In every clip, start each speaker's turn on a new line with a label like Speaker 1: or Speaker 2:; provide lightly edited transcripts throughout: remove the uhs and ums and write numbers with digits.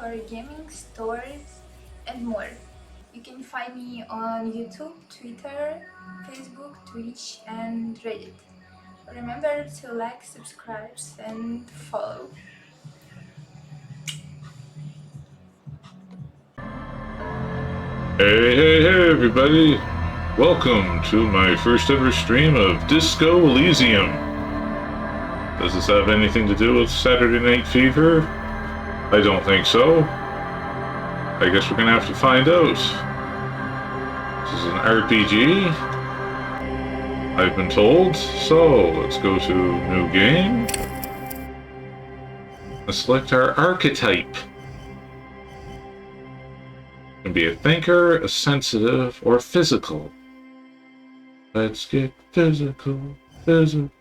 Speaker 1: for gaming, stories, and more. You can find me on YouTube, Twitter, Facebook, Twitch, and Reddit. Remember to like, subscribe, and follow.
Speaker 2: Hey, everybody! Welcome to my first ever stream of Disco Elysium. Does this have anything to do with Saturday Night Fever? I don't think so. I guess we're gonna have to find out. This is an RPG, I've been told, so let's go to New Game. Let's select our archetype. It can be a thinker, a sensitive, or physical. Let's get physical. Really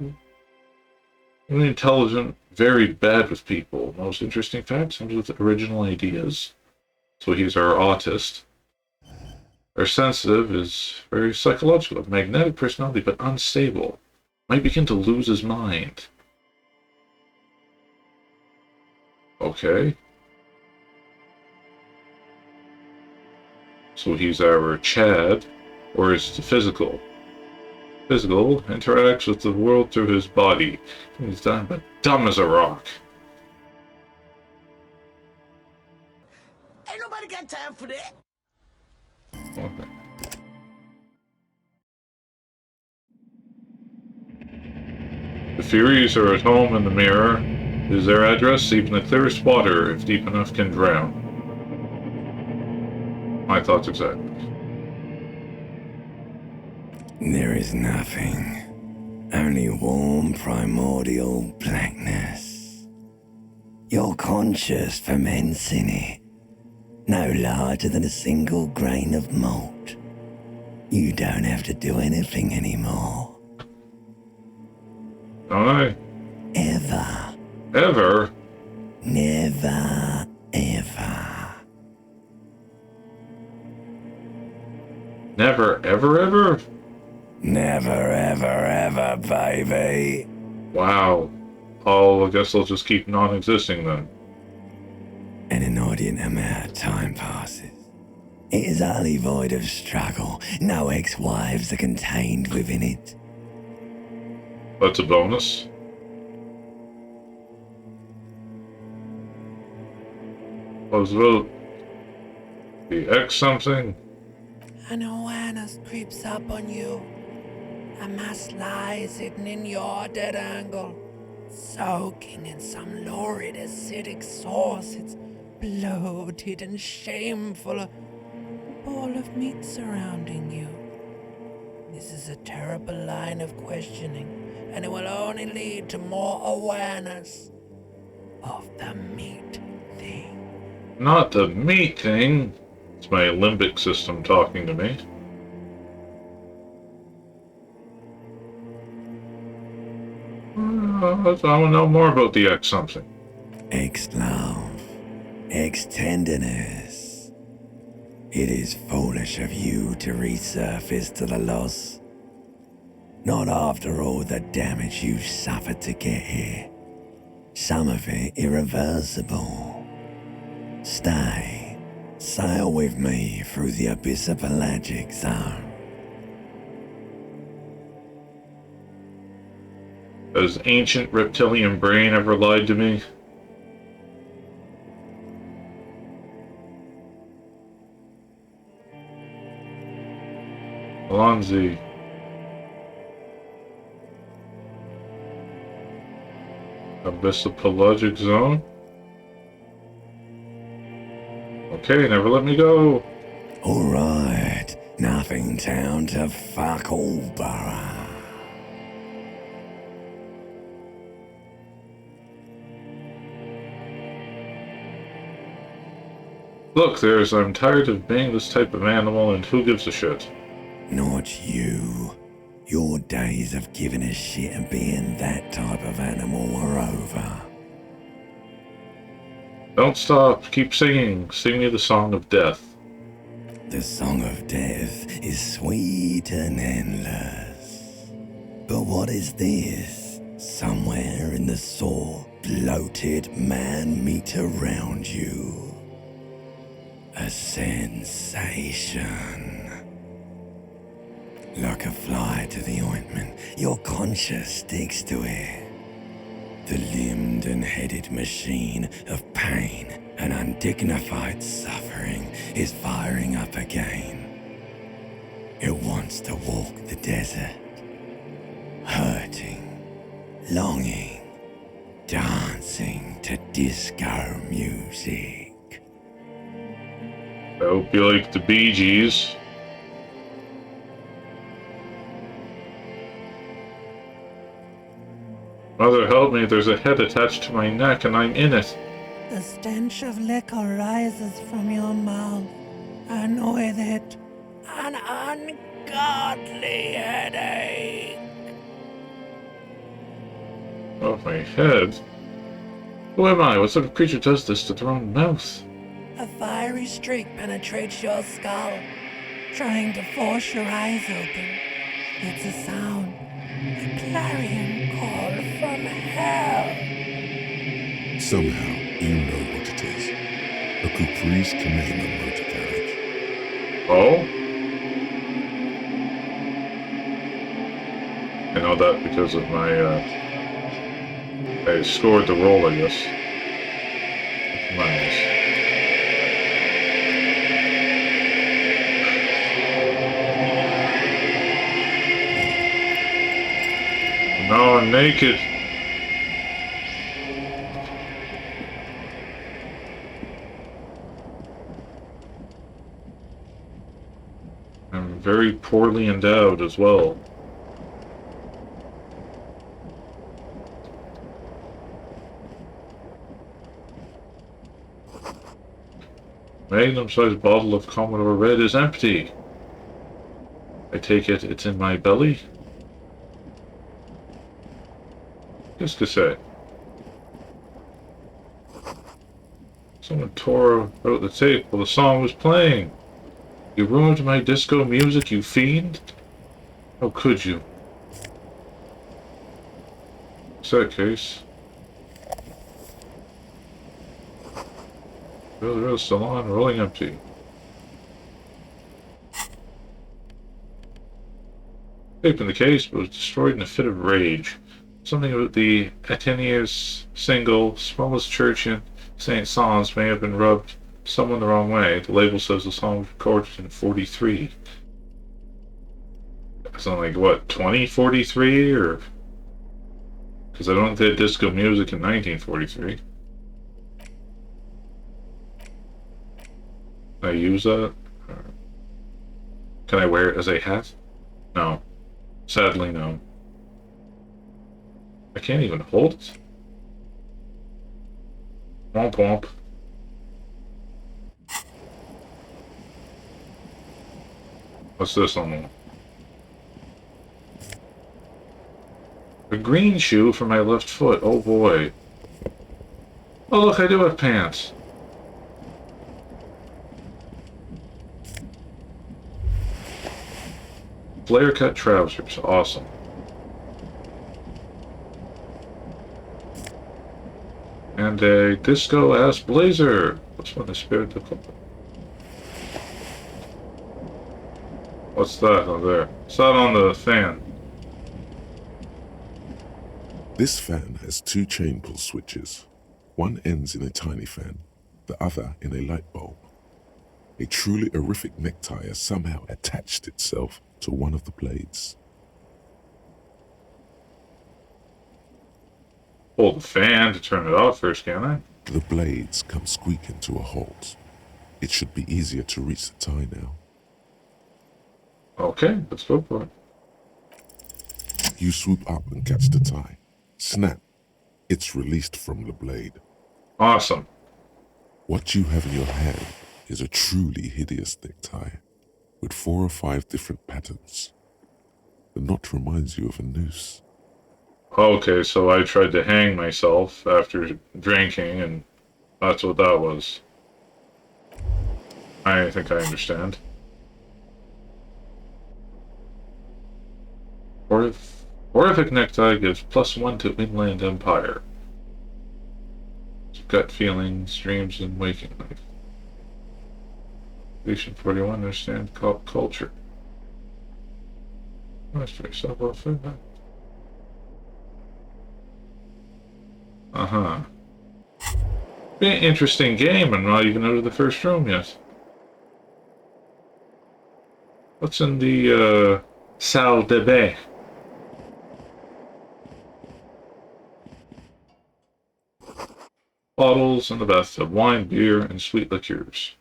Speaker 2: intelligent, very bad with people. Most interesting facts comes with original ideas. So he's our autist. Our sensitive is very psychological, magnetic personality, but unstable. Might begin to lose his mind. Okay. So he's our Chad, or is the physical? Physical interacts with the world through his body. He's dumb as a rock.
Speaker 3: Ain't nobody got time for that.
Speaker 2: Okay. The Furies are at home in the mirror. Is their address? Even the clearest water, if deep enough, can drown. My thoughts exactly.
Speaker 4: There is nothing. Only warm primordial blackness. You're conscious ferments in it. No larger than a single grain of malt. You don't have to do anything anymore.
Speaker 2: Aye.
Speaker 4: Ever.
Speaker 2: Ever?
Speaker 4: Never, ever.
Speaker 2: Never, ever?
Speaker 4: Never, ever, baby.
Speaker 2: Wow. I guess I'll just keep non-existing then.
Speaker 4: An inordinate amount of time passes. It is utterly void of struggle. No ex-wives are contained within it.
Speaker 2: That's a bonus. What was about the X something?
Speaker 5: An awareness creeps up on you. A mass lies hidden in your dead angle, soaking in some lurid acidic sauce. It's bloated and shameful, a ball of meat surrounding you. This is a terrible line of questioning, and it will only lead to more awareness of the meat thing.
Speaker 2: Not the meat thing. It's my limbic system talking to me. I want to know more about the X something.
Speaker 4: Ex-love. Ex-tenderness. It is foolish of you to resurface to the loss. Not after all the damage you've suffered to get here. Some of it irreversible. Stay. Sail with me through the abyssopelagic zone.
Speaker 2: Has ancient reptilian brain ever lied to me? Alonzi. Abyssopelagic zone? Okay, never let me go.
Speaker 4: Alright, nothing down to fuck all borough.
Speaker 2: Look, I'm tired of being this type of animal, and who gives a shit?
Speaker 4: Not you. Your days of giving a shit and being that type of animal are over.
Speaker 2: Don't stop. Keep singing. Sing me the song of death.
Speaker 4: The song of death is sweet and endless. But what is this? Somewhere in the sore, bloated man meat around you. A sensation. Like a fly to the ointment, your conscience sticks to it. The limbed and headed machine of pain and undignified suffering is firing up again. It wants to walk the desert, hurting, longing, dancing to disco music.
Speaker 2: I hope you like the Bee Gees. Mother, help me, there's a head attached to my neck and I'm in it.
Speaker 5: The stench of liquor rises from your mouth, and with it, an ungodly headache.
Speaker 2: Oh, my head? Who am I? What sort of creature does this to their own mouth?
Speaker 5: A fiery streak penetrates your skull, trying to force your eyes open. It's a sound, a clarion call from hell.
Speaker 3: Somehow, you know what it is. A caprice command motor carriage.
Speaker 2: Oh? I know that because of my, I scored the roll, I guess. Nice. Now I'm naked. I'm very poorly endowed as well. Magnum-sized bottle of Commodore Red is empty. I take it it's in my belly? Qu'est-ce que c'est? Someone tore out the tape while the song was playing. You ruined my disco music, you fiend? How could you? Set case. Real salon rolling empty. Tape in the case, but was destroyed in a fit of rage. Something about the Athéniers single, smallest church in St. Saëns may have been rubbed someone the wrong way. The label says the song was recorded in 43. So like, what, 2043? Or... because I don't think they had disco music in 1943. Can I use that? Can I wear it as a hat? No. Sadly, no. I can't even hold it. Womp womp. What's this on the... a green shoe for my left foot. Oh boy. Oh look, I do have pants. Flare cut trousers. Awesome. And a disco-ass blazer. What's when the spirit took up? What's that on there? What's that on the fan?
Speaker 3: This fan has two chain pull switches. One ends in a tiny fan, the other in a light bulb. A truly horrific necktie has somehow attached itself to one of the blades.
Speaker 2: Pull the fan to turn it off first, can I?
Speaker 3: The blades come squeaking to a halt. It should be easier to reach the tie now.
Speaker 2: Okay, let's go for it.
Speaker 3: You swoop up and catch the tie. Snap. It's released from the blade.
Speaker 2: Awesome.
Speaker 3: What you have in your hand is a truly hideous necktie with 4 or 5 different patterns. The knot reminds you of a noose.
Speaker 2: Okay, so I tried to hang myself after drinking, and that's what that was. I think I understand. Horrific necktie gives +1 to Inland Empire. Gut feelings, dreams, and waking life. Station 41, understand culture. Mystery, self-welfare. Uh-huh. Be an interesting game. I'm not even out of the first room yet. What's in the, salle de bain? Bottles in the bathtub. Wine, beer, and sweet liqueurs.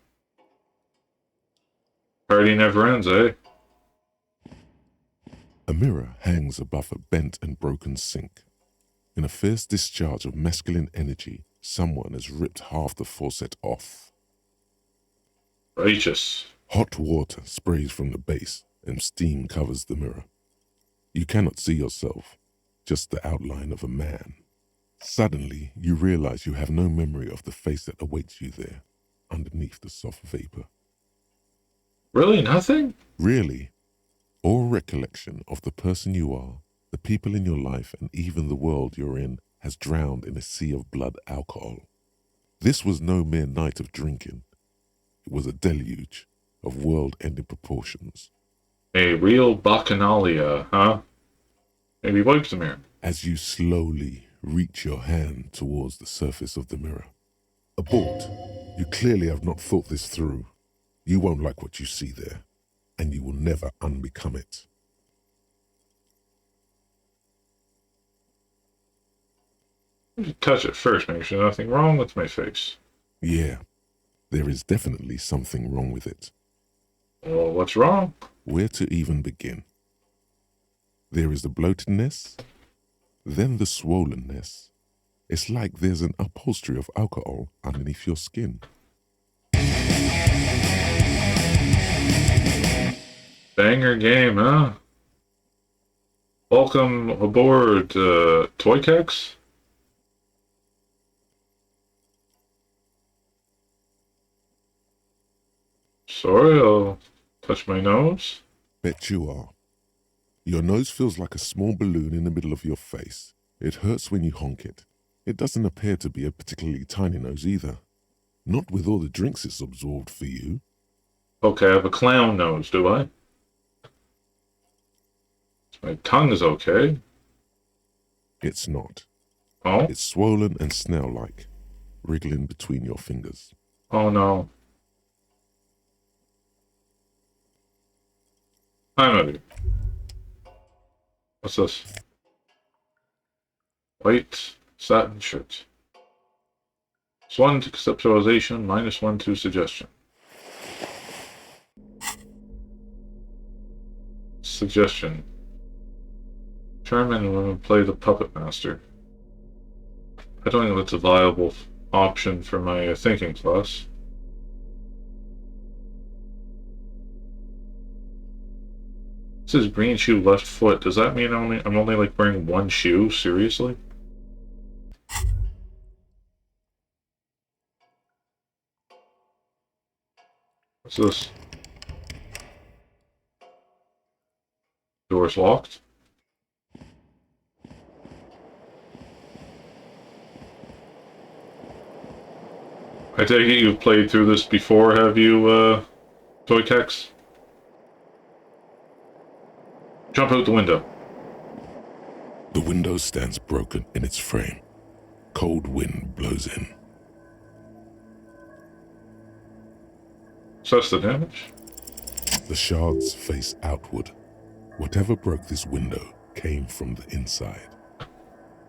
Speaker 2: Party never ends, eh?
Speaker 3: A mirror hangs above a bent and broken sink. In a fierce discharge of masculine energy, someone has ripped half the faucet off.
Speaker 2: Righteous.
Speaker 3: Hot water sprays from the base and steam covers the mirror. You cannot see yourself, just the outline of a man. Suddenly, you realize you have no memory of the face that awaits you there, underneath the soft vapor.
Speaker 2: Really? Nothing?
Speaker 3: Really, all recollection of the person you are, the people in your life, and even the world you're in has drowned in a sea of blood alcohol. This was no mere night of drinking. It was a deluge of world-ending proportions.
Speaker 2: A real bacchanalia, huh? Maybe wipe the mirror.
Speaker 3: As you slowly reach your hand towards the surface of the mirror. Abort. You clearly have not thought this through. You won't like what you see there, and you will never unbecome it.
Speaker 2: Touch it first, make sure nothing wrong with my face.
Speaker 3: Yeah, there is definitely something wrong with it.
Speaker 2: Well, what's wrong?
Speaker 3: Where to even begin? There is the bloatedness, then the swollenness. It's like there's an upholstery of alcohol underneath your skin.
Speaker 2: Banger game, huh? Welcome aboard, Toykex? Sorry, I'll touch my nose.
Speaker 3: Bet you are. Your nose feels like a small balloon in the middle of your face. It hurts when you honk it. It doesn't appear to be a particularly tiny nose either. Not with all the drinks it's absorbed for you.
Speaker 2: Okay, I have a clown nose, do I? My tongue is okay.
Speaker 3: It's not.
Speaker 2: Oh?
Speaker 3: It's swollen and snail-like, wriggling between your fingers.
Speaker 2: Oh no. I'm out of here. What's this? White satin shirt. +1 to conceptualization, -1 to suggestion. Suggestion. Determine and women play the puppet master. I don't think that's a viable option for my thinking class. This is green shoe left foot. Does that mean I'm only like wearing one shoe? Seriously? What's this? Door's locked. I take it you've played through this before, have you, Toykex? Jump out the window.
Speaker 3: The window stands broken in its frame. Cold wind blows in.
Speaker 2: Assess the damage.
Speaker 3: The shards face outward. Whatever broke this window came from the inside.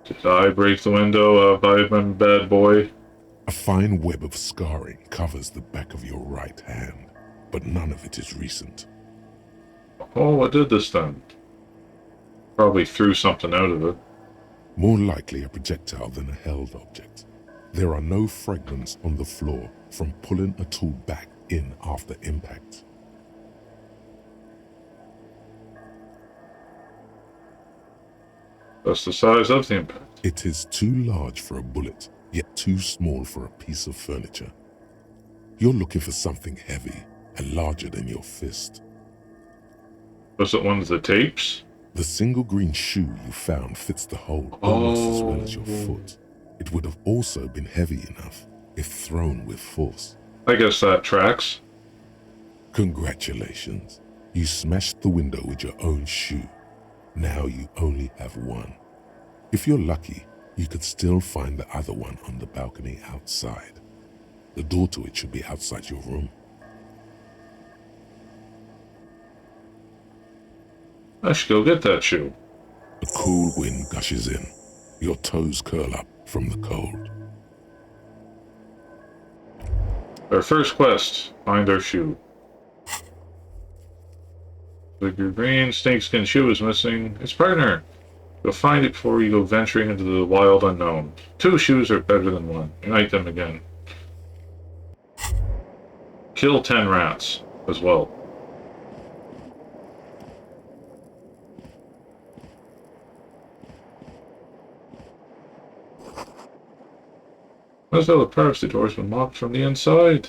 Speaker 2: Did I break the window, by my bad boy?
Speaker 3: A fine web of scarring covers the back of your right hand, but none of it is recent.
Speaker 2: Oh, what did this then? Probably threw something out of it.
Speaker 3: More likely a projectile than a held object. There are no fragments on the floor from pulling a tool back in after impact.
Speaker 2: That's the size of the impact.
Speaker 3: It is too large for a bullet, yet too small for a piece of furniture. You're looking for something heavy and larger than your fist.
Speaker 2: Was it one of the tapes?
Speaker 3: The single green shoe you found fits the hole almost as well as your foot. It would have also been heavy enough if thrown with force.
Speaker 2: I guess that tracks.
Speaker 3: Congratulations. You smashed the window with your own shoe. Now you only have one. If you're lucky, you could still find the other one on the balcony outside. The door to it should be outside your room.
Speaker 2: I should go get that shoe.
Speaker 3: A cool wind gushes in. Your toes curl up from the cold.
Speaker 2: Our first quest, find our shoe. The green snakeskin shoe is missing its partner. You'll find it before you go venturing into the wild unknown. 2 shoes are better than 1. Unite them again. Kill 10 rats as well. As though the privacy door's been locked from the inside.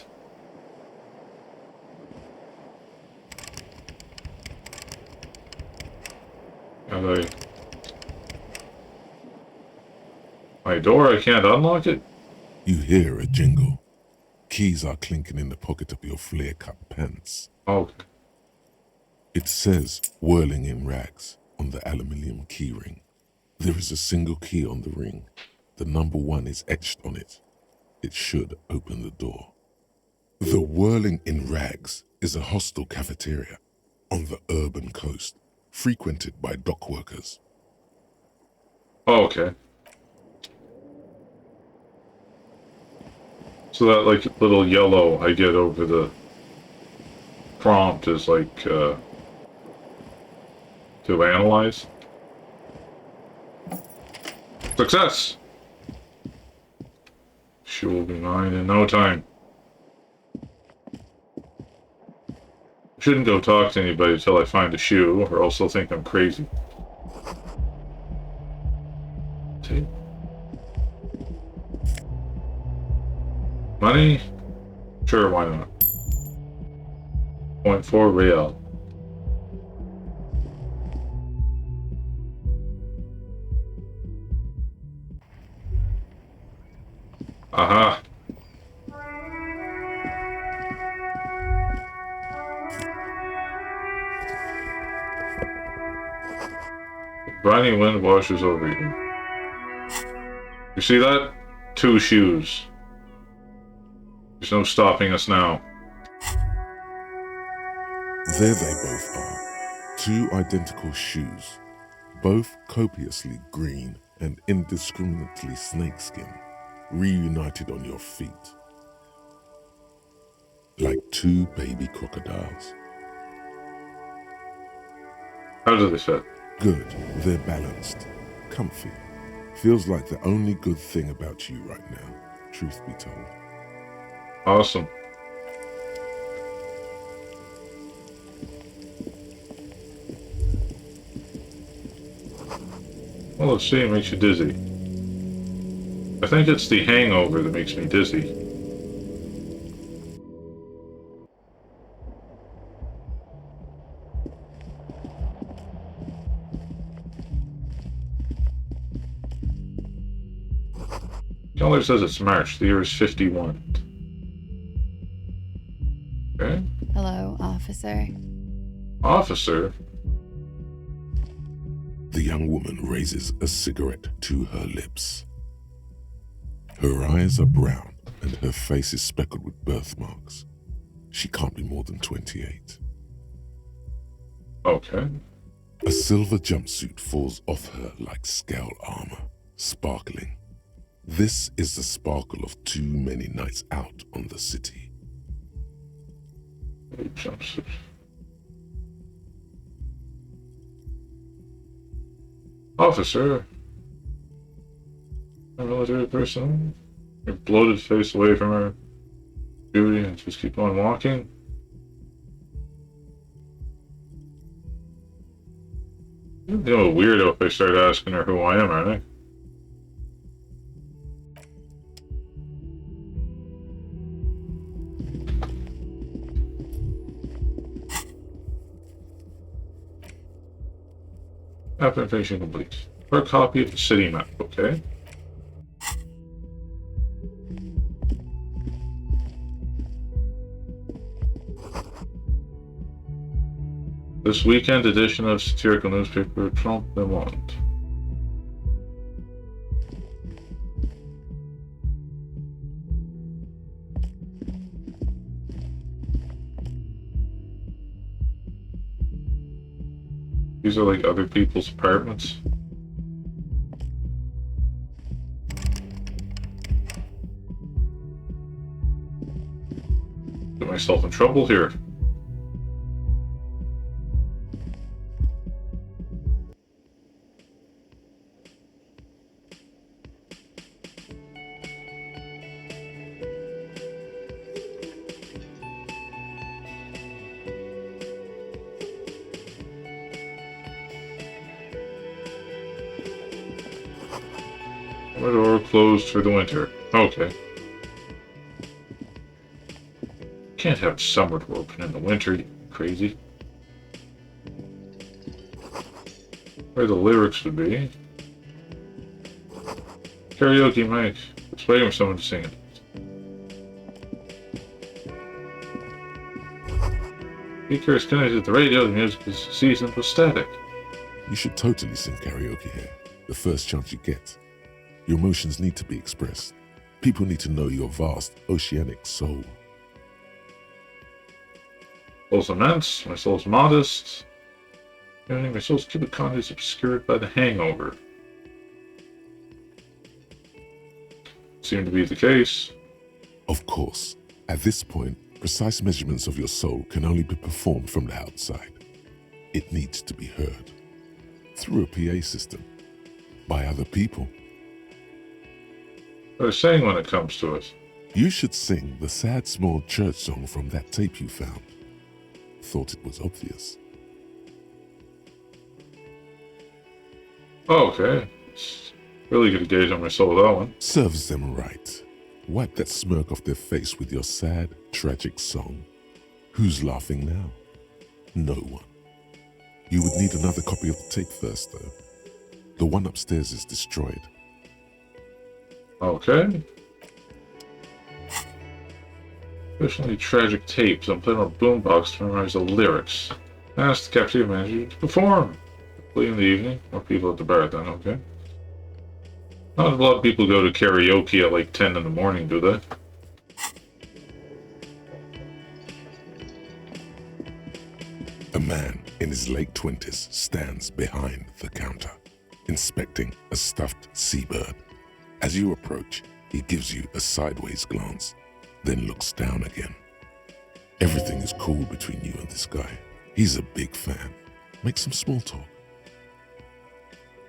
Speaker 2: And my door, I can't unlock it?
Speaker 3: You hear a jingle. Keys are clinking in the pocket of your flare-cut pants.
Speaker 2: Oh.
Speaker 3: It says, whirling in rags, on the aluminium keyring. There is a single key on the ring. The number 1 is etched on it. It should open the door. The Whirling in Rags is a hostel cafeteria on the urban coast, frequented by dock workers.
Speaker 2: Oh, okay. So that, like, little yellow I get over the prompt is, like, to analyze. Success! She will be mine in no time. Shouldn't go talk to anybody until I find a shoe, or else they'll think I'm crazy. See? Money? Sure, why not? 0.4 real. Aha. The briny wind washes over you. You see that? 2 shoes. There's no stopping us now.
Speaker 3: There they both are. 2 identical shoes, both copiously green and indiscriminately snakeskin, reunited on your feet. Like 2 baby crocodiles.
Speaker 2: How do they fit?
Speaker 3: Good, they're balanced, comfy. Feels like the only good thing about you right now, truth be told.
Speaker 2: Awesome. Well, let's see, it makes you dizzy. I think it's the hangover that makes me dizzy. Calendar says it's March. The year is 51. Okay.
Speaker 6: Hello, officer.
Speaker 2: Officer?
Speaker 3: The young woman raises a cigarette to her lips. Her eyes are brown and her face is speckled with birthmarks. She can't be more than 28.
Speaker 2: Okay.
Speaker 3: A silver jumpsuit falls off her like scale armor, sparkling. This is the sparkle of too many nights out on the city.
Speaker 2: Jumpsuit. Officer. A military person. Your bloated face away from her beauty and just keep on walking. You know, a weirdo if I start asking her who I am, aren't I? Application complete. For a copy of the city map, okay? This weekend edition of satirical newspaper Trump Le Monde. These are like other people's apartments. Get myself in trouble here. My door closed for the winter. Okay. Can't have summer door open in the winter, you crazy. Where the lyrics would be. Karaoke mic. Just waiting for someone to sing it. Speaker is connected to the radio, the music is seasoned with static.
Speaker 3: You should totally sing karaoke here, the first chance you get. Your emotions need to be expressed. People need to know your vast, oceanic soul.
Speaker 2: Soul's immense, my soul's modest. My soul's cubic content is obscured by the hangover. Seemed to be the case.
Speaker 3: Of course, at this point, precise measurements of your soul can only be performed from the outside. It needs to be heard. Through a PA system. By other people.
Speaker 2: What I was saying when it comes to it.
Speaker 3: You should sing the sad small church song from that tape you found. Thought it was obvious.
Speaker 2: Oh, okay. It's really good to gauge on my soul with that one.
Speaker 3: Serves them right. Wipe that smirk off their face with your sad, tragic song. Who's laughing now? No one. You would need another copy of the tape first, though. The one upstairs is destroyed.
Speaker 2: Okay. Especially tragic tapes. I'm playing on a boombox to memorize the lyrics. Ask the cafeteria manager to perform. Play in the evening. More people at the bar then, okay. Not a lot of people go to karaoke at like 10 in the morning, do they?
Speaker 3: A man in his late 20s stands behind the counter, inspecting a stuffed seabird. As you approach, he gives you a sideways glance, then looks down again. Everything is cool between you and this guy. He's a big fan. Make some small talk.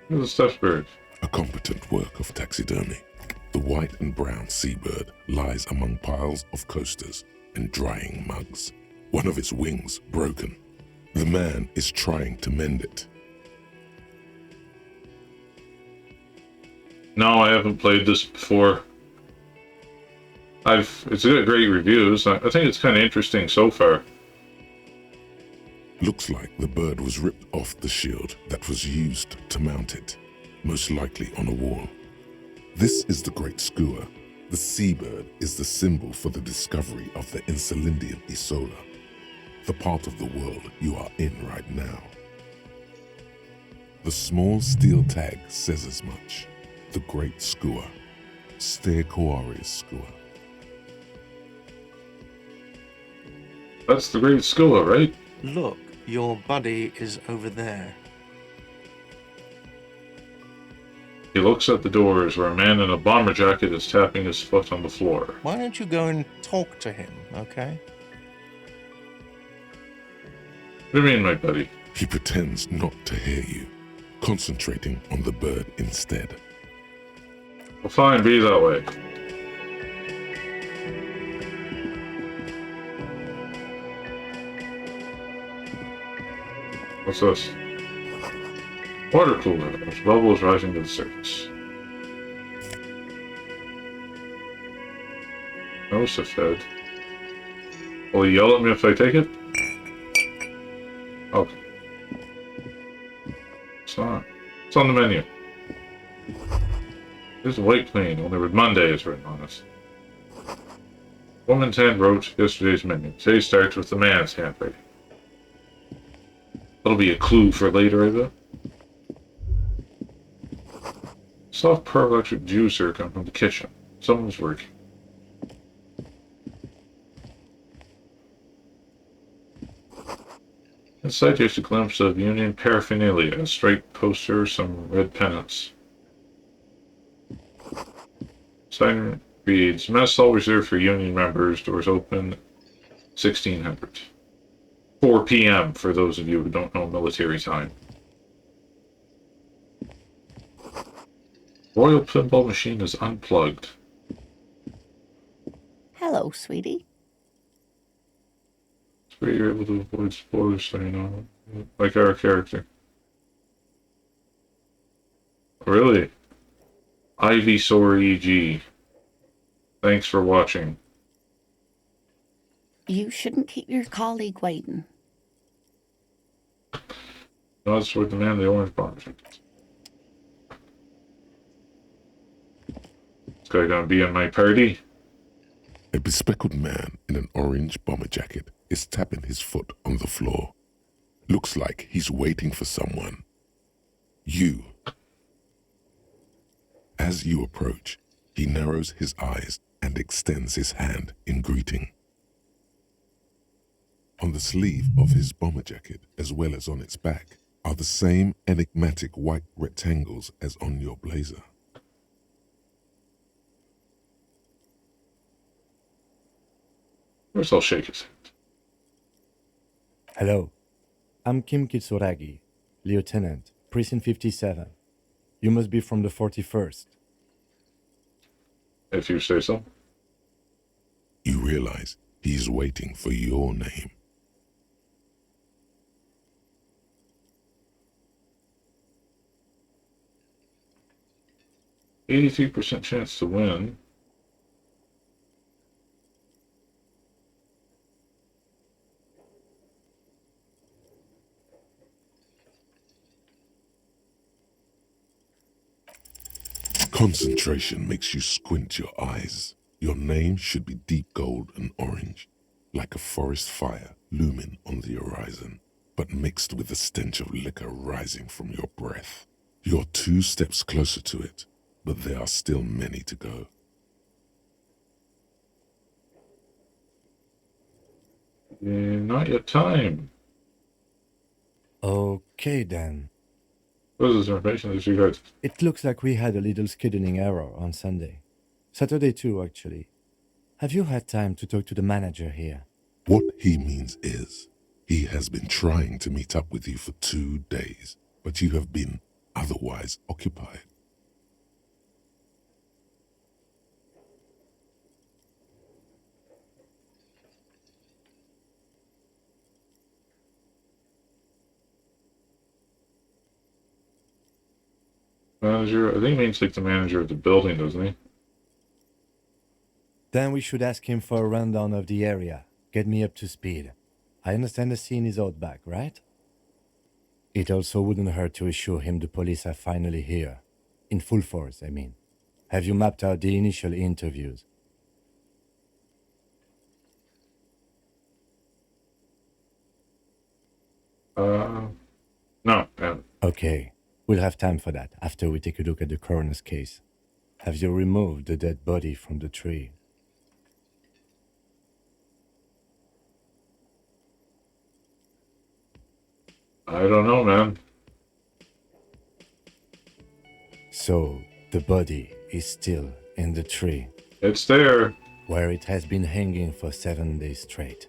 Speaker 2: Who's a stuffed bird?
Speaker 3: A competent work of taxidermy. The white and brown seabird lies among piles of coasters and drying mugs. One of its wings broken. The man is trying to mend it.
Speaker 2: No, I haven't played this before. It's got great reviews. I think it's kind of interesting so far.
Speaker 3: Looks like the bird was ripped off the shield that was used to mount it, most likely on a wall. This is the Great Skua. The seabird is the symbol for the discovery of the Insulindian Isola, the part of the world you are in right now. The small steel tag says as much. The Great Skua. Stegoarius Skua.
Speaker 2: That's the Great Skua, right?
Speaker 6: Look, your buddy is over there.
Speaker 2: He looks at the doors where a man in a bomber jacket is tapping his foot on the floor.
Speaker 6: Why don't you go and talk to him, okay?
Speaker 2: What do you mean, my buddy?
Speaker 3: He pretends not to hear you, concentrating on the bird instead.
Speaker 2: Well, fine, be that way. What's this? Water cooler. There's bubbles rising to the surface. No, Sifed. Will he yell at me if I take it? Okay. It's not. It's on the menu. There's a white plane, only with Monday is written on it. Woman's hand wrote yesterday's menu. Today starts with the man's handwriting. That'll be a clue for later, I bet. Soft pearl electric juicer come from the kitchen. Someone's working. Inside there's a glimpse of union paraphernalia, a striped poster, some red pennants. Sign reads, Mess hall reserved for union members, doors open 1600. 4 p.m. for those of you who don't know military time. Royal pinball machine is unplugged.
Speaker 7: Hello, sweetie.
Speaker 2: It's where you're able to avoid spoilers, so you know, like our character. Really? Ivysaur EG. Thanks for watching.
Speaker 7: You shouldn't keep your colleague waiting.
Speaker 2: Nods toward the man in the orange bomber jacket. This guy gonna be in my party?
Speaker 3: A bespectacled man in an orange bomber jacket is tapping his foot on the floor. Looks like he's waiting for someone. You. As you approach, he narrows his eyes and extends his hand in greeting. On the sleeve of his bomber jacket, as well as on its back, are the same enigmatic white rectangles as on your blazer.
Speaker 2: First I'll shake his hand.
Speaker 8: Hello, I'm Kim Kitsuragi, Lieutenant, Precinct 57. You must be from the 41st.
Speaker 2: If you say so.
Speaker 3: You realize he's waiting for your name.
Speaker 2: %83 chance to win.
Speaker 3: Concentration makes you squint your eyes. Your name should be deep gold and orange, like a forest fire looming on the horizon, but mixed with the stench of liquor rising from your breath. You're 2 steps closer to it, but there are still many to go.
Speaker 2: Not yet time.
Speaker 8: Okay then.
Speaker 2: What is this information that you got?
Speaker 8: It looks like we had a little scheduling error on Sunday. Saturday too, actually. Have you had time to talk to the manager here?
Speaker 3: What he means is, he has been trying to meet up with you for 2 days, but you have been otherwise occupied.
Speaker 2: Manager, I think he means like the manager of the building, doesn't he?
Speaker 8: Then we should ask him for a rundown of the area. Get me up to speed. I understand the scene is out back, right? It also wouldn't hurt to assure him the police are finally here. In full force, I mean. Have you mapped out the initial interviews?
Speaker 2: No, haven't.
Speaker 8: Okay. We'll have time for that after we take a look at the coroner's case. Have you removed the dead body from the tree?
Speaker 2: I don't know, man.
Speaker 8: So, the body is still in the tree,
Speaker 2: It's there.
Speaker 8: where it has been hanging for 7 days straight.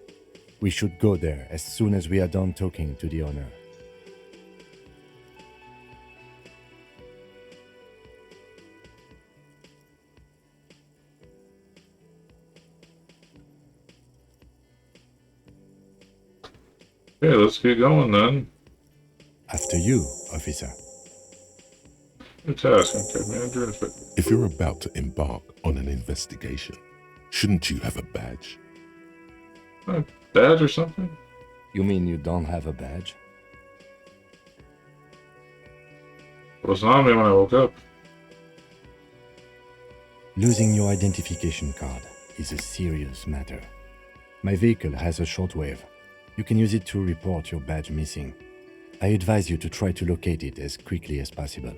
Speaker 8: We should go there as soon as we are done talking to the owner.
Speaker 2: Okay, let's get going then.
Speaker 8: After you, officer.
Speaker 2: Good task. Okay, manager, inspector.
Speaker 3: If you're about to embark on an investigation, shouldn't you have a badge?
Speaker 2: A badge or something?
Speaker 8: You mean you don't have a badge?
Speaker 2: It wasn't on me when I woke up.
Speaker 8: Losing your identification card is a serious matter. My vehicle has a shortwave. You can use it to report your badge missing. I advise you to try to locate it as quickly as possible,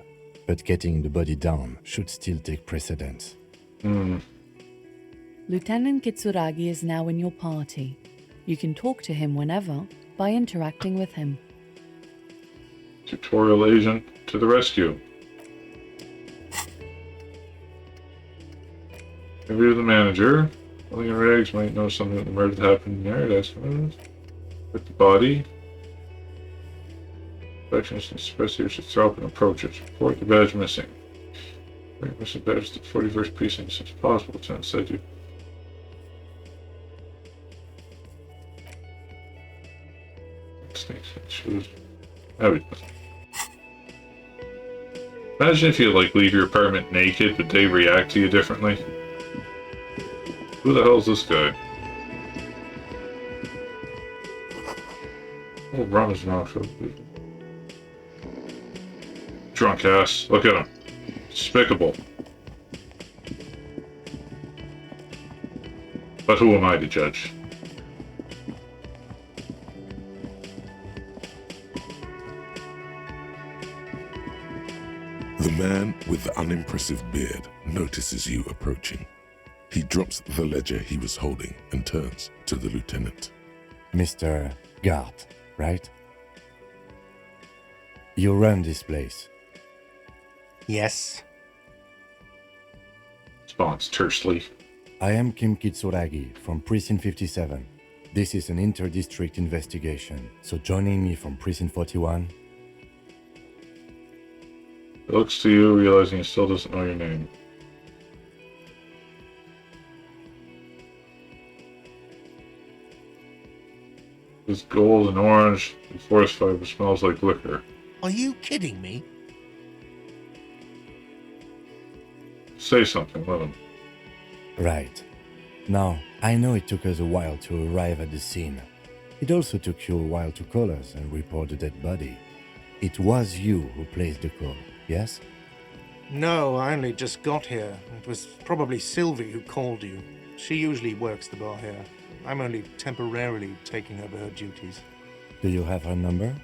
Speaker 8: but getting the body down should still take precedence.
Speaker 9: Lieutenant Kitsuragi is now in your party. You can talk to him whenever by interacting with him.
Speaker 2: Tutorial agent to the rescue. Interview the manager. William Riggs might know something that the murder happened there. That's with the body. Infections and express here should throw up and approach it. Report the badge missing. Bring missing badge to the 41st precinct as soon as possible. Lieutenant said you. Snakes and shoes. Everything. Imagine if you leave your apartment naked, but they react to you differently. Who the hell's this guy? Oh, rum is not so good. Drunk ass. Look at him. Despicable. But who am I to judge?
Speaker 3: The man with the unimpressive beard notices you approaching. He drops the ledger he was holding and turns to the lieutenant.
Speaker 8: Mr. Gart, right? You run this place.
Speaker 6: Yes.
Speaker 2: Responds tersely.
Speaker 8: I am Kim Kitsuragi from Precinct 57. This is an inter-district investigation, so joining me from Precinct 41.
Speaker 2: He looks to you, realizing he still doesn't know your name. This gold and orange and forest fiber smells like liquor.
Speaker 6: Are you kidding me?
Speaker 2: Say something, let him.
Speaker 8: Right. Now, I know it took us a while to arrive at the scene. It also took you a while to call us and report the dead body. It was you who placed the call, yes?
Speaker 6: No, I only just got here. It was probably Sylvie who called you. She usually works the bar here. I'm only temporarily taking over her duties.
Speaker 8: Do you have her number?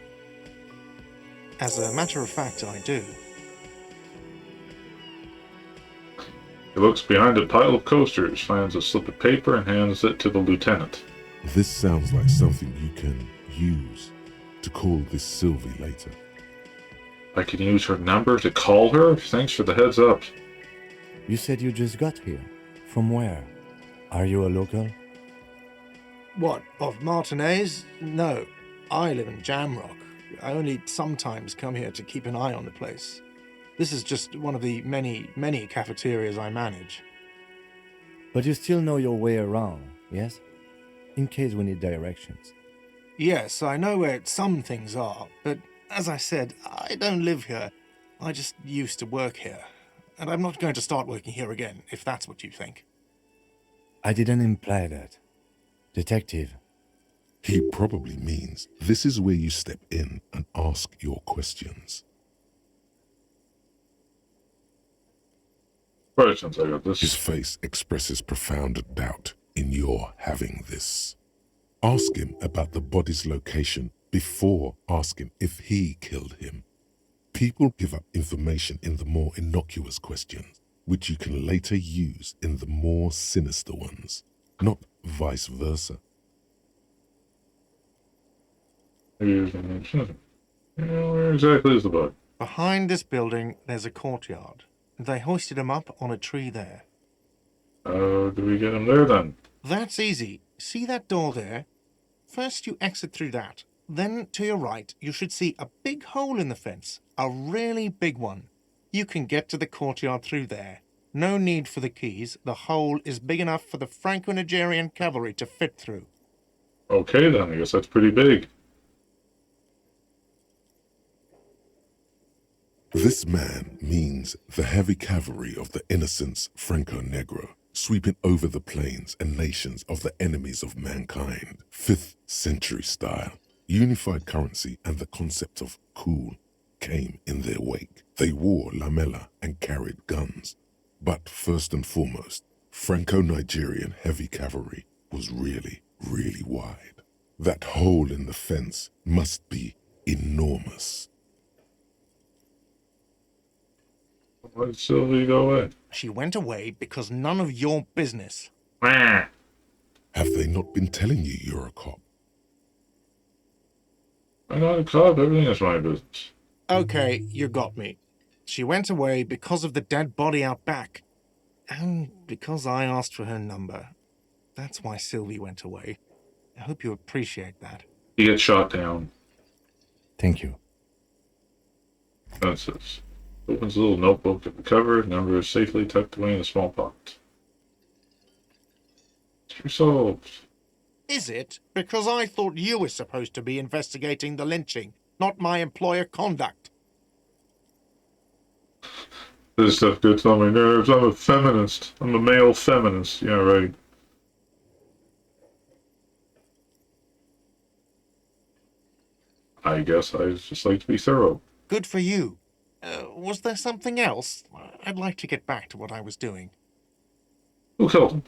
Speaker 6: As a matter of fact, I do.
Speaker 2: He looks behind a pile of coasters, finds a slip of paper, and hands it to the lieutenant.
Speaker 3: This sounds like something you can use to call this Sylvie later.
Speaker 2: I can use her number to call her? Thanks for the heads up.
Speaker 8: You said you just got here. From where? Are you a local?
Speaker 6: What, of Martinez? No, I live in Jamrock. I only sometimes come here to keep an eye on the place. This is just one of the many, many cafeterias I manage.
Speaker 8: But you still know your way around, yes? In case we need directions.
Speaker 6: Yes, I know where some things are, but as I said, I don't live here. I just used to work here. And I'm not going to start working here again, if that's what you think.
Speaker 8: I didn't imply that. Detective.
Speaker 3: He probably means this is where you step in and ask your questions.
Speaker 2: Right, since I got this.
Speaker 3: His face expresses profound doubt in your having this. Ask him about the body's location before asking if he killed him. People give up information in the more innocuous questions, which you can later use in the more sinister ones, not vice versa.
Speaker 2: Where exactly is the bug?
Speaker 6: Behind this building, there's a courtyard. They hoisted him up on a tree there.
Speaker 2: How do we get him there then?
Speaker 6: That's easy. See that door there? First you exit through that. Then to your right, you should see a big hole in the fence. A really big one. You can get to the courtyard through there. No need for the keys. The hole is big enough for the Franco-Nigerian cavalry to fit through.
Speaker 2: Okay then, I guess that's pretty big.
Speaker 3: This man means the heavy cavalry of the innocents Franco-Negro, sweeping over the plains and nations of the enemies of mankind. 5th century style, unified currency and the concept of cool came in their wake. They wore lamella and carried guns. But first and foremost, Franco-Nigerian heavy cavalry was really, really wide. That hole in the fence must be enormous.
Speaker 2: Why did Sylvie go away?
Speaker 6: She went away because none of your business.
Speaker 2: Meh.
Speaker 3: Have they not been telling you you're a cop?
Speaker 2: I'm not a cop. Everything is my business.
Speaker 6: Okay, you got me. She went away because of the dead body out back. And because I asked for her number. That's why Sylvie went away. I hope you appreciate that.
Speaker 2: He gets shot down.
Speaker 8: Thank you.
Speaker 2: That's it. Opens a little notebook at the cover. Number is safely tucked away in a small pocket. It's resolved.
Speaker 6: Is it? Because I thought you were supposed to be investigating the lynching, not my employer conduct.
Speaker 2: This stuff gets on my nerves. I'm a feminist. I'm a male feminist. Yeah, right. I guess I just like to be thorough.
Speaker 6: Good for you. Was there something else? I'd like to get back to what I was doing.
Speaker 2: Who killed him?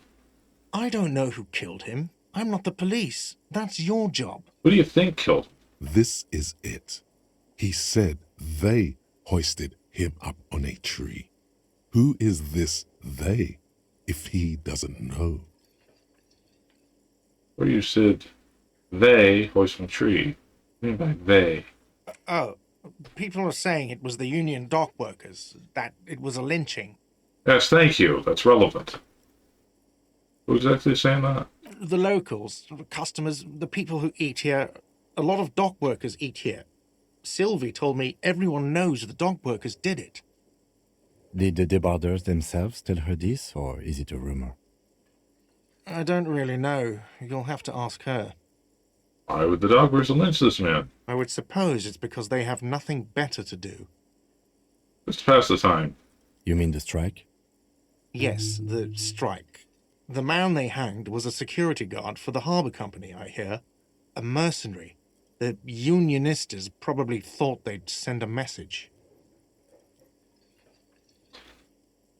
Speaker 6: I don't know who killed him. I'm not the police. That's your job.
Speaker 2: Who do you think killed him?
Speaker 3: This is it. He said they hoisted him up on a tree. Who is this they, if he doesn't know?
Speaker 2: Where you said they hoist a tree. What do you mean by they?
Speaker 6: Oh, people are saying it was the union dock workers, that it was a lynching.
Speaker 2: Yes, thank you. That's relevant. Who exactly is saying that?
Speaker 6: The locals, the customers, the people who eat here. A lot of dock workers eat here. Sylvie told me everyone knows the dock workers did it.
Speaker 8: Did the debarders themselves tell her this, or is it a rumor?
Speaker 6: I don't really know. You'll have to ask her.
Speaker 2: Why would the doggers lynch this man?
Speaker 6: I would suppose it's because they have nothing better to do.
Speaker 2: Just to pass the time.
Speaker 8: You mean the strike?
Speaker 6: Yes, the strike. The man they hanged was a security guard for the harbour company, I hear. A mercenary. The unionistas probably thought they'd send a message.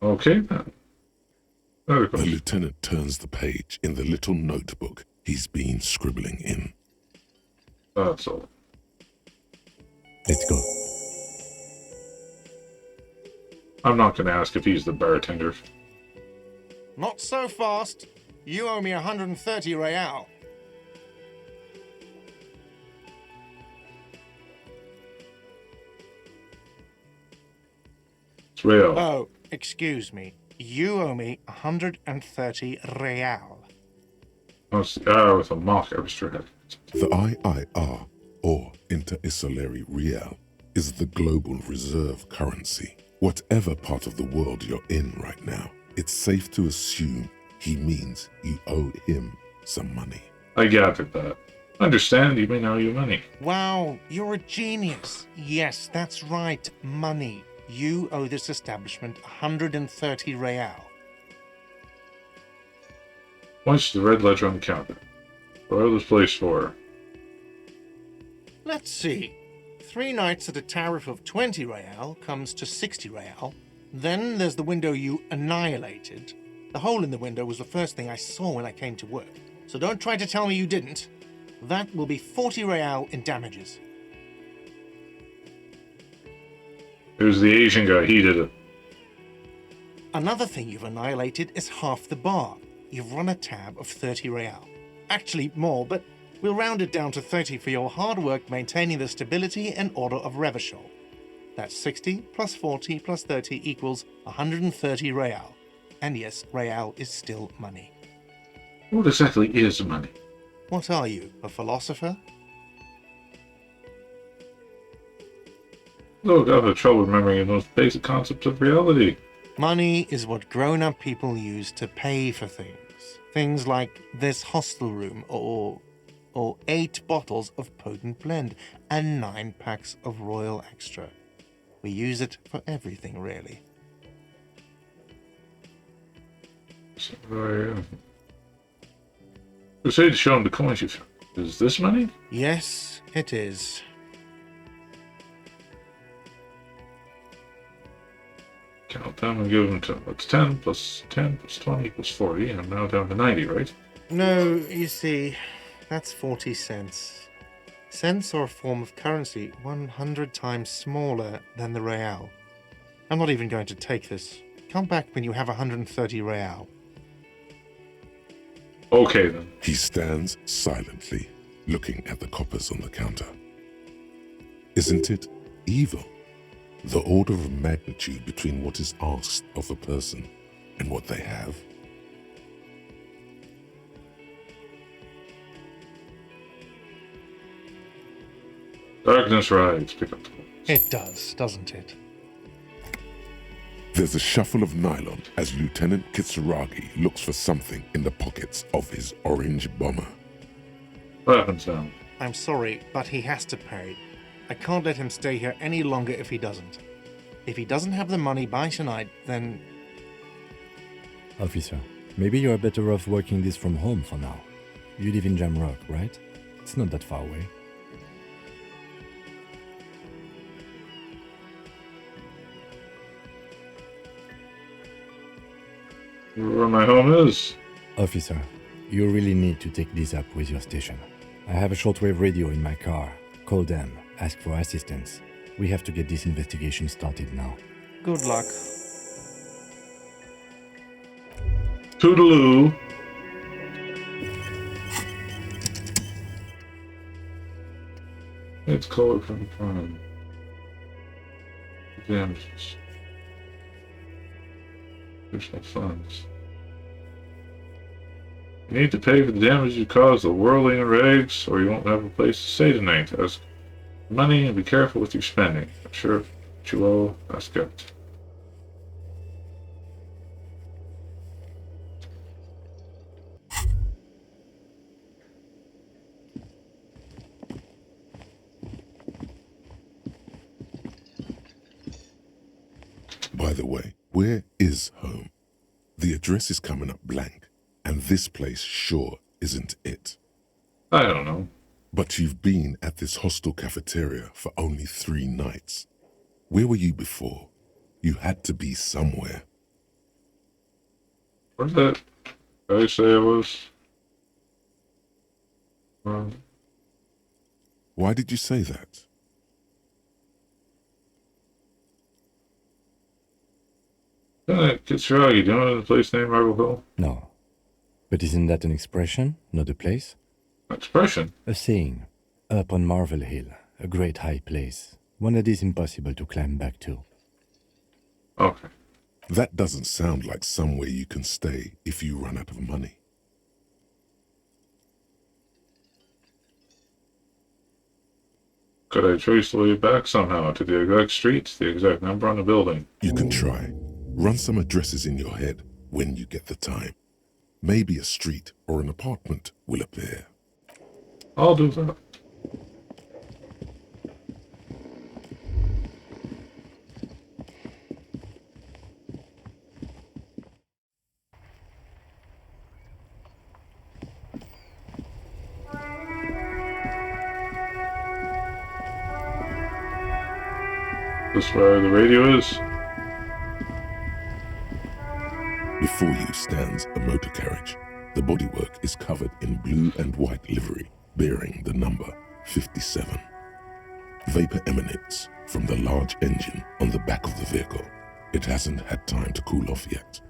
Speaker 2: Okay, then. Another
Speaker 3: The
Speaker 2: question.
Speaker 3: lieutenant turns the page in the little notebook he's been scribbling in.
Speaker 2: That's all.
Speaker 8: Let's go.
Speaker 2: I'm not going to ask if he's the bartender.
Speaker 6: Not so fast. You owe me 130 real.
Speaker 2: It's real.
Speaker 6: Oh, excuse me. You owe me 130 real.
Speaker 2: That's the R with a mock abstract.
Speaker 3: The IIR, or Inter-Isolary Real, is the global reserve currency. Whatever part of the world you're in right now, it's safe to assume he means you owe him some money.
Speaker 2: I gathered that. Understand, you may now owe you money.
Speaker 6: Wow, you're a genius. Yes, that's right, money. You owe this establishment 130 real.
Speaker 2: Watch the red ledger on the counter. What are those placed for?
Speaker 6: Let's see. 3 nights at a tariff of 20 real comes to 60 real. Then there's the window you annihilated. The hole in the window was the first thing I saw when I came to work. So don't try to tell me you didn't. That will be 40 real in damages.
Speaker 2: There's the Asian guy. He did it.
Speaker 6: Another thing you've annihilated is half the bar. You've run a tab of 30 real. Actually more, but we'll round it down to 30 for your hard work maintaining the stability and order of Revachol. That's 60 plus 40 plus 30 equals 130 real. And yes, real is still money.
Speaker 2: What exactly is money?
Speaker 6: What are you, a philosopher?
Speaker 2: Look, I have trouble remembering the most basic concepts of reality.
Speaker 6: Money is what grown-up people use to pay for things. Things like this hostel room or 8 bottles of potent blend and 9 packs of Royal Extra. We use it for everything, really.
Speaker 2: So, you say to show him the coins you found. Is this money?
Speaker 6: Yes, it is.
Speaker 2: Count them and give them to what's 10 plus 10 plus 20 plus 40. And I'm now down to 90, right?
Speaker 6: No, you see, that's 40 cents. Cents are a form of currency 100 times smaller than the real. I'm not even going to take this. Come back when you have 130 real.
Speaker 2: Okay then.
Speaker 3: He stands silently, looking at the coppers on the counter. Isn't it evil? The order of magnitude between what is asked of a person and what they have.
Speaker 2: Darkness rides. Pick up the box.
Speaker 6: It does, doesn't it?
Speaker 3: There's a shuffle of nylon as Lieutenant Kitsuragi looks for something in the pockets of his orange bomber.
Speaker 2: Weapons down.
Speaker 6: I'm sorry, but he has to pay. I can't let him stay here any longer if he doesn't. If he doesn't have the money by tonight, then...
Speaker 8: Officer, maybe you are better off working this from home for now. You live in Jamrock, right? It's not that far away.
Speaker 2: Where my home is.
Speaker 8: Officer, you really need to take this up with your station. I have a shortwave radio in my car. Call them, ask for assistance. We have to get this investigation started now.
Speaker 6: Good luck.
Speaker 2: Toodaloo. It's color from crime. Damages. Additional funds. You need to pay for the damage you caused the whirling and rags, or you won't have a place to stay tonight. Ask money and be careful with your spending. I'm sure if you owe, ask out.
Speaker 3: By the way, where is home? The address is coming up blank, and this place sure isn't it.
Speaker 2: I don't know.
Speaker 3: But you've been at this hostel cafeteria for only 3 nights. Where were you before? You had to be somewhere.
Speaker 2: Where's that guy say it was?
Speaker 3: Why did you say that?
Speaker 2: Kitsuragi, do you know the place named Marble Hill?
Speaker 8: No. But isn't that an expression, not a place?
Speaker 2: Expression?
Speaker 8: A saying. Up on Marvel Hill, a great high place. One that is impossible to climb back to.
Speaker 2: Okay.
Speaker 3: That doesn't sound like somewhere you can stay if you run out of money.
Speaker 2: Could I trace the way back somehow to the exact street, the exact number on the building?
Speaker 3: You can try. Run some addresses in your head when you get the time. Maybe a street or an apartment will appear.
Speaker 2: I'll do that. This where the radio is?
Speaker 3: Before you stands a motor carriage. The bodywork is covered in blue and white livery, bearing the number 57. Vapor emanates from the large engine on the back of the vehicle. It hasn't had time to cool off yet.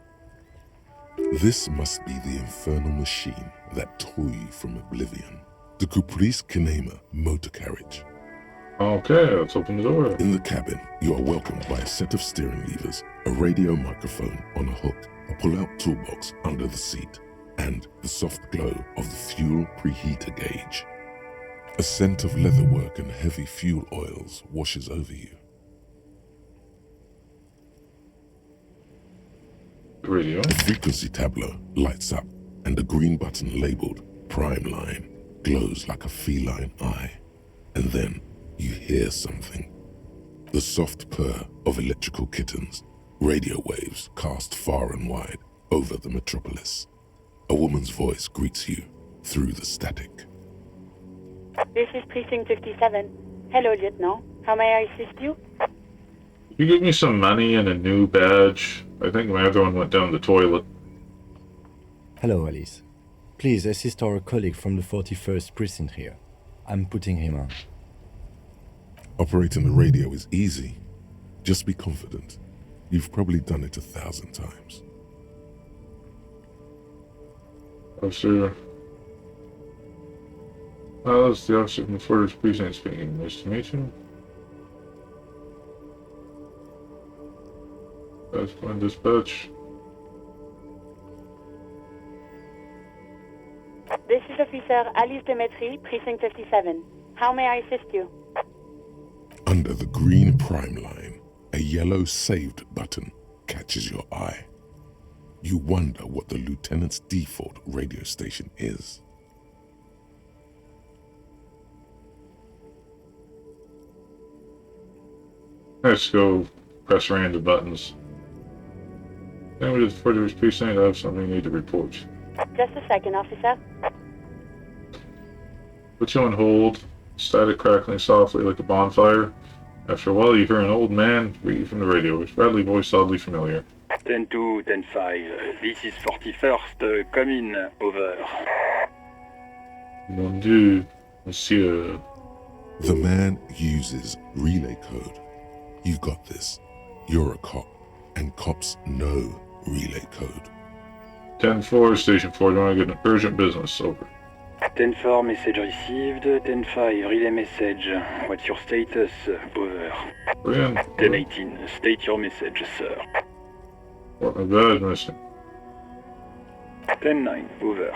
Speaker 3: This must be the infernal machine that tore you from oblivion. The Caprice Kinema motor carriage.
Speaker 2: Okay, let's open the door.
Speaker 3: In the cabin, you are welcomed by a set of steering levers, a radio microphone on a hook, a pull-out toolbox under the seat, and the soft glow of the fuel preheater gauge. A scent of leatherwork and heavy fuel oils washes over you.
Speaker 2: The radio.
Speaker 3: The frequency tableau lights up, and a green button labeled Prime Line glows like a feline eye. And then you hear something. The soft purr of electrical kittens, radio waves cast far and wide over the metropolis. A woman's voice greets you through the static.
Speaker 10: This is Precinct 57. Hello, Lieutenant. How may I assist you?
Speaker 2: You give me some money and a new badge. I think my other one went down the toilet.
Speaker 8: Hello, Alice. Please assist our colleague from the 41st precinct here. I'm putting him on.
Speaker 3: Operating the radio is easy. Just be confident. You've probably done it 1,000 times.
Speaker 2: Officer. Oh, that's the officer from the Fortress Precinct speaking. Nice to meet you. That's going dispatch.
Speaker 10: This is Officer Alice Demetri, Precinct 57. How may I assist you?
Speaker 3: Under the green prime line, a yellow saved button catches your eye. You wonder what the lieutenant's default radio station is.
Speaker 2: Let's go press random buttons. Then we just Fortress Precinct, I have something you need to report.
Speaker 10: Just a second, officer.
Speaker 2: Put you on hold. Static crackling softly like a bonfire. After a while, you hear an old man read from the radio. His rattly voice oddly familiar.
Speaker 11: 10-2, 10-5. This is 41st. Come in. Over.
Speaker 2: Mon Dieu, monsieur.
Speaker 3: The man uses relay code. You got this. You're a cop, and cops know relay code.
Speaker 2: 10-4, Station 4, do you want to get an urgent business? Over.
Speaker 11: 10-4, message received. 10-5, relay message. What's your status? Over.
Speaker 2: Brilliant.
Speaker 11: 10-18, state your message, sir.
Speaker 2: What my badge missing?
Speaker 11: 10-9, over.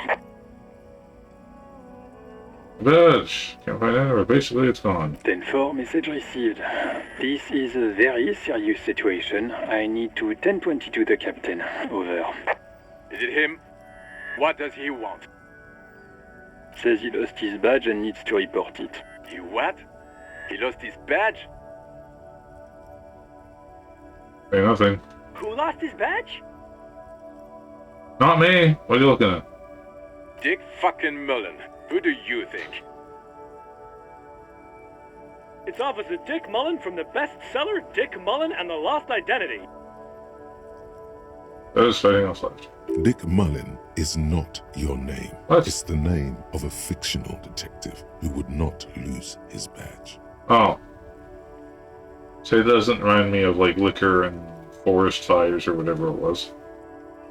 Speaker 2: Badge! Can't find anywhere. Basically, it's gone.
Speaker 11: 10-4, message received. This is a very serious situation. I need to 10-22 the captain. Over.
Speaker 12: Is it him? What does he want?
Speaker 11: Says he lost his badge and needs to report it.
Speaker 12: He what? He lost his badge?
Speaker 2: Hey, nothing.
Speaker 12: Who lost his badge?
Speaker 2: Not me! What are you looking at?
Speaker 12: Dick fucking Mullen. Who do you think?
Speaker 13: It's Officer Dick Mullen from the bestseller Dick Mullen and the Lost Identity.
Speaker 2: That is fighting us left.
Speaker 3: Dick Mullen is not your name.
Speaker 2: What?
Speaker 3: It's the name of a fictional detective who would not lose his badge.
Speaker 2: Oh. So it doesn't remind me of like liquor and forest fires or whatever it was.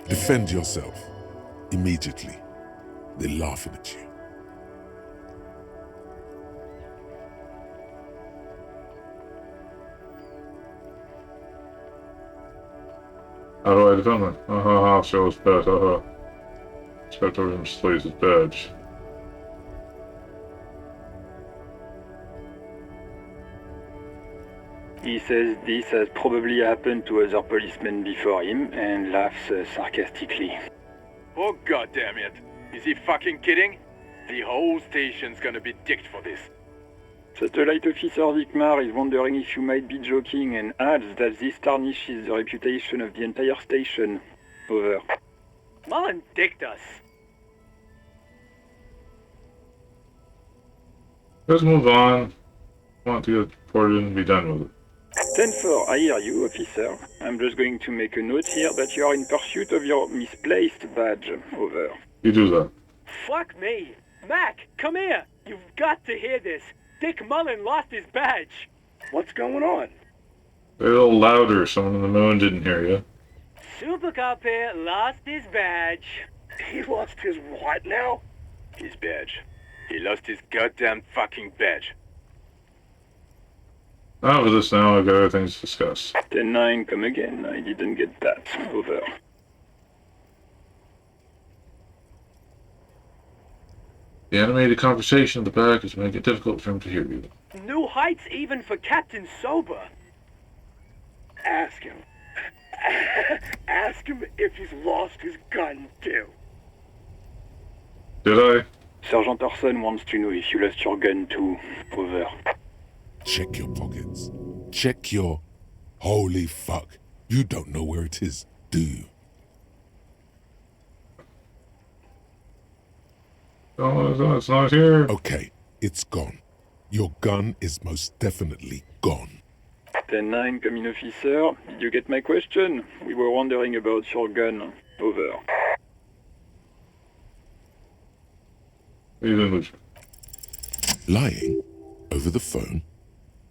Speaker 3: Defend yourself. Immediately. They're laughing at you.
Speaker 2: How do I defend him? Show his badge, Inspector displays his badge.
Speaker 11: He says this has probably happened to other policemen before him and laughs sarcastically.
Speaker 12: Oh god damn it. Is he fucking kidding? The whole station's gonna be dicked for this.
Speaker 11: Satellite Officer Vikmar is wondering if you might be joking and adds that this tarnishes the reputation of the entire station. Over.
Speaker 13: Mullen dicked us.
Speaker 2: Let's move on. I want to get reported and be done with it.
Speaker 11: 10-4, I hear you, officer. I'm just going to make a note here that you are in pursuit of your misplaced badge. Over.
Speaker 2: You do that.
Speaker 13: Fuck me. Mac, come here. You've got to hear this. Dick Mullen lost his badge.
Speaker 12: What's going on?
Speaker 2: Say it a little louder, someone in the moon didn't hear you.
Speaker 13: Super Cop here lost his badge.
Speaker 12: He lost his what now? His badge. He lost his goddamn fucking badge.
Speaker 2: Not with this now, I've got other things to discuss.
Speaker 11: 10-9, come again. I didn't get that. Over.
Speaker 2: The animated conversation at the back is making it difficult for him to hear you.
Speaker 13: New heights even for Captain Sober.
Speaker 12: Ask him. Ask him if he's lost his gun, too.
Speaker 2: Did I?
Speaker 11: Sergeant Orson wants to know if you lost your gun too. Over.
Speaker 3: Check your pockets. Check your... Holy fuck. You don't know where it is, do you?
Speaker 2: No, it's not here.
Speaker 3: Okay, it's gone. Your gun is most definitely gone.
Speaker 11: 10-9, come in, officer. Did you get my question? We were wondering about your gun. Over.
Speaker 2: He's in the...
Speaker 3: Lying over the phone,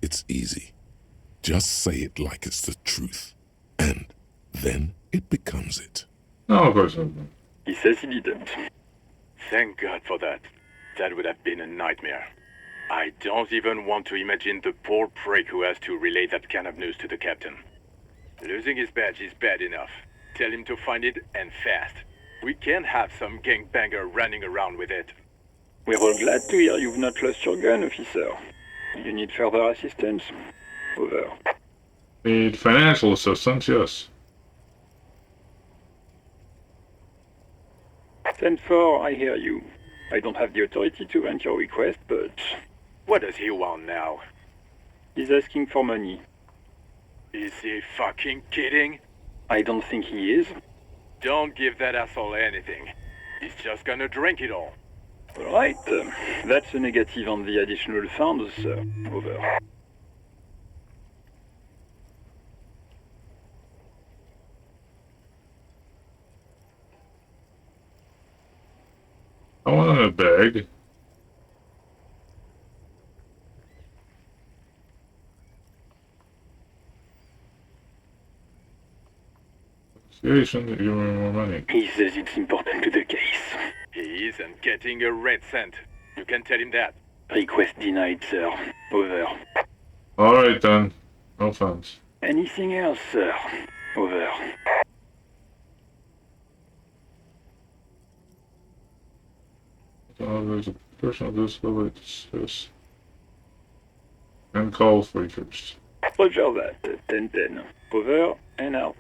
Speaker 3: it's easy. Just say it like it's the truth, and then it becomes it.
Speaker 2: No, of course not.
Speaker 11: He says he didn't.
Speaker 14: Thank God for that. That would have been a nightmare. I don't even want to imagine the poor prick who has to relay that kind of news to the captain. Losing his badge is bad enough. Tell him to find it, and fast. We can't have some gangbanger running around with it.
Speaker 11: We're all glad to hear you've not lost your gun, officer. You need further assistance? Over.
Speaker 2: Need financial assistance, yes.
Speaker 11: 10-4, I hear you. I don't have the authority to grant your request, but...
Speaker 14: What does he want now?
Speaker 11: He's asking for money.
Speaker 14: Is he fucking kidding?
Speaker 11: I don't think he is.
Speaker 14: Don't give that asshole anything. He's just gonna drink it all.
Speaker 11: Alright, that's a negative on the additional funds, sir. Over.
Speaker 2: I want a bag. Association that you want more money.
Speaker 11: He says it's important to the case.
Speaker 14: He isn't getting a red cent. You can tell him that.
Speaker 11: Request denied, sir. Over.
Speaker 2: Alright then. No funds.
Speaker 11: Anything else, sir? Over.
Speaker 2: There's a personal disability status. And call freakers.
Speaker 11: Roger that. 10-10. Over and out.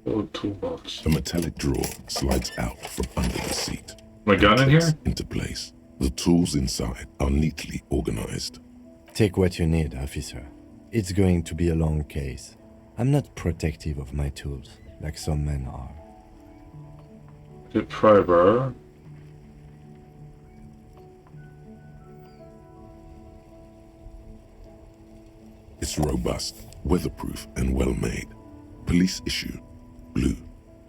Speaker 2: Old toolbox.
Speaker 3: A metallic drawer slides out from under the seat.
Speaker 2: My gun in here?
Speaker 3: Into place. The tools inside are neatly organized.
Speaker 8: Take what you need, officer. It's going to be a long case. I'm not protective of my tools, like some men are.
Speaker 2: Get pry bar.
Speaker 3: It's robust, weatherproof, and well-made. Police issue. Blue.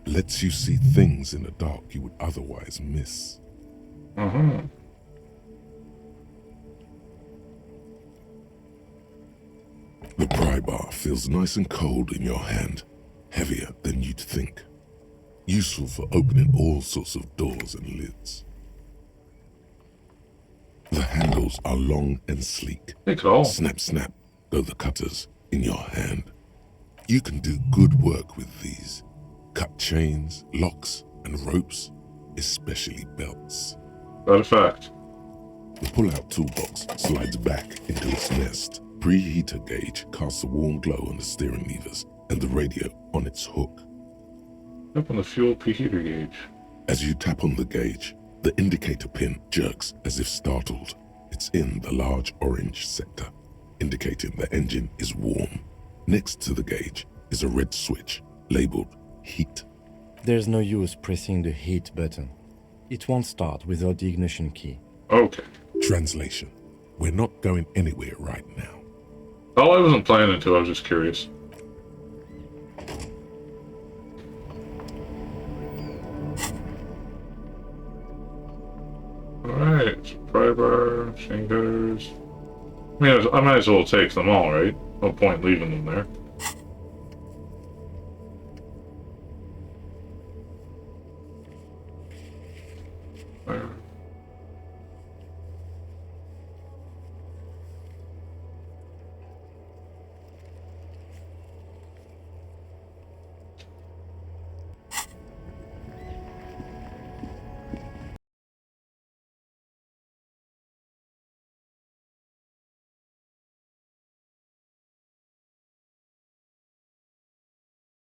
Speaker 3: Lets you see things in the dark you would otherwise miss.
Speaker 2: Uh-huh.
Speaker 3: The pry bar feels nice and cold in your hand, heavier than you'd think. Useful for opening all sorts of doors and lids. The handles are long and sleek. Snap, snap, go the cutters in your hand. You can do good work with these. Cut chains, locks, and ropes, especially belts.
Speaker 2: That a fact.
Speaker 3: The pull-out toolbox slides back into its nest. Preheater gauge casts a warm glow on the steering levers and the radio on its hook.
Speaker 2: Tap on the fuel preheater gauge.
Speaker 3: As you tap on the gauge, the indicator pin jerks as if startled. It's in the large orange sector, indicating the engine is warm. Next to the gauge is a red switch labeled heat.
Speaker 8: There's no use pressing the heat button. It won't start without the ignition key.
Speaker 2: Okay.
Speaker 3: Translation. We're not going anywhere right now.
Speaker 2: Oh, I wasn't planning to, I was just curious. Alright, pry bar, chain cutters. I mean, I might as well take them all, right? No point leaving them there. Fire.